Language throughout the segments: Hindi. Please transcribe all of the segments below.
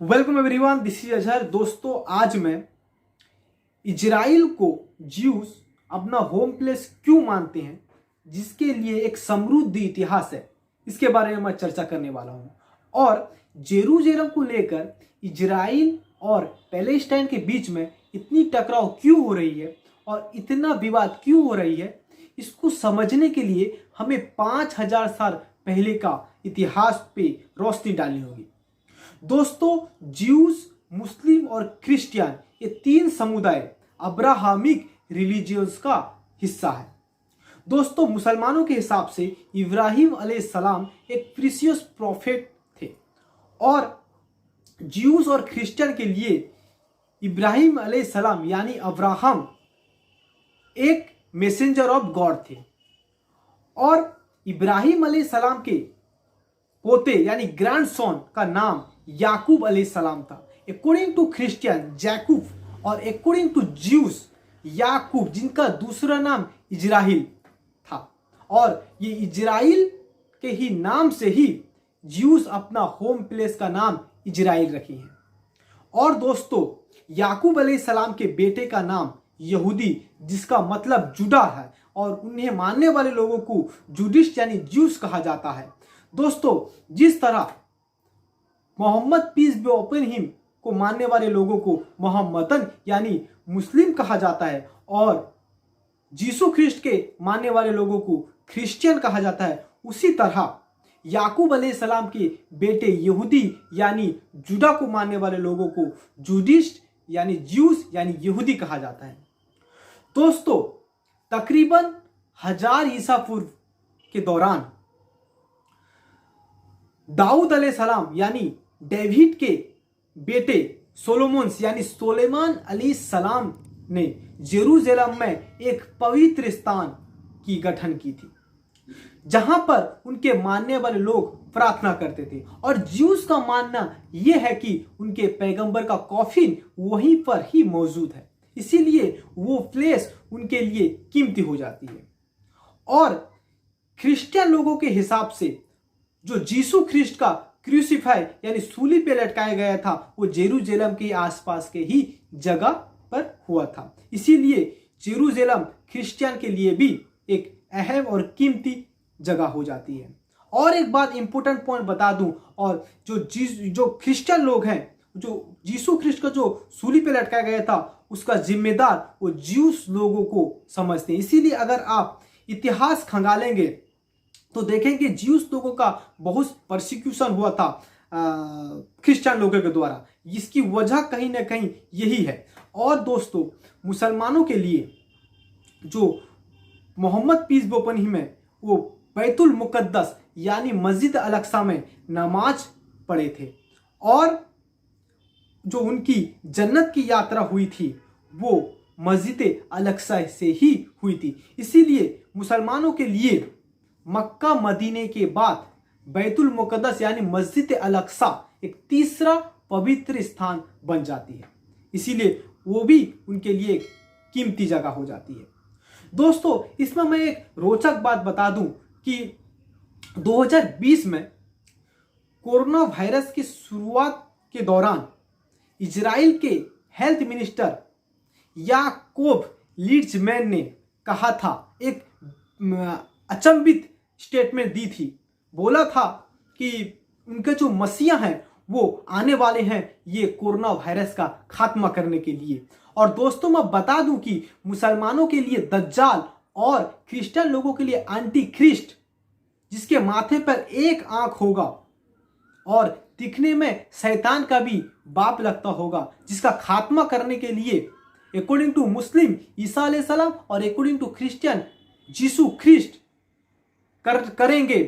Welcome everyone, this is Azhar. दोस्तों, आज मैं इजराइल को ज्यूस अपना होम प्लेस क्यों मानते हैं, जिसके लिए एक समृद्ध इतिहास है, इसके बारे में मैं चर्चा करने वाला हूं। और जेरूसलम को लेकर इजराइल और पैलेस्टाइन के बीच में इतनी टकराव क्यों हो रही है और इतना विवाद क्यों हो रही है, इसको समझने के लिए हमें 5000 साल पहले का इतिहास पे रोशनी डालनी होगी। दोस्तों, ज्यूस, मुस्लिम और क्रिश्चियन, ये तीन समुदाय अब्राहमिक रिलीजियंस का हिस्सा है। दोस्तों, मुसलमानों के हिसाब से इब्राहिम अलैहिस्सलाम एक प्रीशियस प्रॉफिट थे और ज्यूस और क्रिश्चियन के लिए इब्राहिम अलैहिस्सलाम यानी अब्राहम एक मैसेंजर ऑफ गॉड थे। और इब्राहिम अलैहिस्सलाम के पोते यानी ग्रैंडसन का नाम याकूब अलैहिस्सलाम था। अकॉर्डिंग टू क्रिश्चियन जैकूब और अकॉर्डिंग टू ज्यूस याकूब, जिनका दूसरा नाम इजराइल था। और ये इजराइल के ही नाम से ही ज्यूस अपना होम प्लेस का नाम इजराइल रखी है। और दोस्तों, याकूब अलैहिस्सलाम के बेटे का नाम यहूदी, जिसका मतलब जुड़ा है, और उन्हें मानने वाले लोगों को जुडिश यानी ज्यूस कहा जाता है। दोस्तों, जिस तरह Muhammad peace be upon him को मानने वाले लोगों को मोहम्मदन यानी मुस्लिम कहा जाता है और यीशु ख्रिस्ट के मानने वाले लोगों को क्रिश्चियन कहा जाता है, उसी तरह याकूब अलैहिस्सलाम के बेटे यहूदी यानी जुड़ा को मानने वाले लोगों को जुडिश यानी ज्यूस यानी यहूदी कहा जाता है। दोस्तों, तकरीबन 1000 ईसा पूर्व के दौरान दाऊद अलैहिस्सलाम यानी डेविड के बेटे सोलोमोन्स यानी सुलेमान अलैहिस्सलाम ने जेरूसलम में एक पवित्र स्थान की गठन की थी, जहां पर उनके मानने वाले लोग प्रार्थना करते थे। और ज्यूस का मानना यह है कि उनके पैगंबर का कॉफिन वहीं पर ही मौजूद है, इसीलिए वो प्लेस उनके लिए कीमती हो जाती है। और क्रिश्चियन लोगों के हिसाब से जो यीशु ख्रिस्ट का क्रूसिफाई यानी सूली पे लटकाया गया था, वो जेरूसलम के आसपास के ही जगह पर हुआ था, इसीलिए जेरूसलम क्रिश्चियन के लिए भी एक अहम और कीमती जगह हो जाती है। और एक बात इंपॉर्टेंट पॉइंट बता दूं, और जो क्रिश्चियन लोग हैं, जो यीशु ख्रिस्ट का जो सूली पे लटकाया गया था, उसका जिम्मेदार वो ज्यूस लोगों को समझते हैं। इसीलिए अगर आप इतिहास खंगालेंगे तो देखेंगे ज्यूस लोगों का बहुत परसिक्यूशन हुआ था क्रिश्चियन लोगों के द्वारा। इसकी वजह कहीं ना कहीं यही है। और दोस्तों, मुसलमानों के लिए जो Muhammad peace be upon him है, वो बैतुल मुकद्दस यानी मस्जिद अल अक्सा में नमाज पढ़े थे। और जो उनकी जन्नत की यात्रा हुई थी वो मस्जिद अल अक्सा से ही हुई थी। इसीलिए मुसलमानों के लिए मक्का मदीने के बाद बैतुल मुकद्दस यानी मस्जिद अल अक्सा एक तीसरा पवित्र स्थान बन जाती है, इसीलिए वो भी उनके लिए एक कीमती जगह हो जाती है। दोस्तों, इसमें मैं एक रोचक बात बता दूं कि 2020 में कोरोना वायरस की शुरुआत के दौरान इजराइल के हेल्थ मिनिस्टर याकोब लिड्जमैन ने कहा था, एक अचंभित स्टेटमेंट दी थी। बोला था कि उनके जो मसीहा हैं वो आने वाले हैं ये कोरोना वायरस का खात्मा करने के लिए। और दोस्तों, मैं बता दूं कि मुसलमानों के लिए दज्जाल और क्रिश्चियन लोगों के लिए एंटी क्रिस्ट, जिसके माथे पर एक आंख होगा और दिखने में शैतान का भी बाप लगता होगा, जिसका खात्मा करने के लिए अकॉर्डिंग टू मुस्लिम ईसा अलैहिस्सलाम और according to Christian Yeshu Christ करेंगे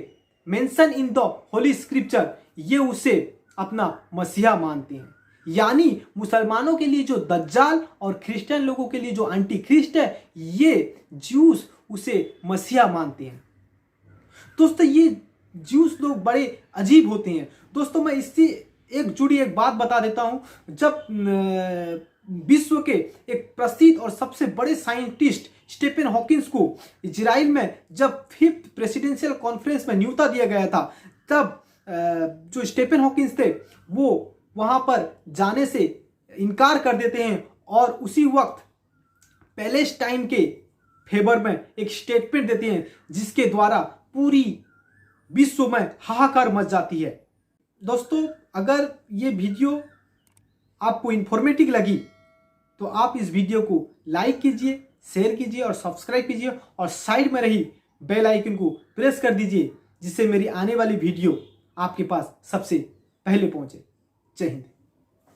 mention in the holy scripture, ये उसे अपना मसीहा मानते हैं। यानी मुसलमानों के लिए जो दज्जाल और क्रिश्चियन लोगों के लिए जो एंटी क्रिस्ट है, ये ज्यूस उसे मसीहा मानते हैं। दोस्तों, ये ज्यूस लोग बड़े अजीब होते हैं। दोस्तों, मैं इससे एक जुड़ी एक बात बता देता हूं। जब विश्व के एक प्रसिद्ध और सबसे बड़े साइंटिस्ट स्टीफन हॉकिंस को इजराइल में जब 5th प्रेसिडेंशियल कॉन्फ्रेंस में न्योता दिया गया था, तब जो स्टीफन हॉकिंस थे वो वहां पर जाने से इनकार कर देते हैं और उसी वक्त पैलेस्टाइन के फेवर में एक स्टेटमेंट देते हैं जिसके द्वारा पूरी विश्व में हाहाकार मच जाती है। दोस्तों, अगर ये वीडियो आपको इंफॉर्मेटिव लगी तो आप इस वीडियो को लाइक कीजिए, शेयर कीजिए और सब्सक्राइब कीजिए और साइड में रही बेल आइकन को प्रेस कर दीजिए जिससे मेरी आने वाली वीडियो आपके पास सबसे पहले पहुंचे। जय हिंद।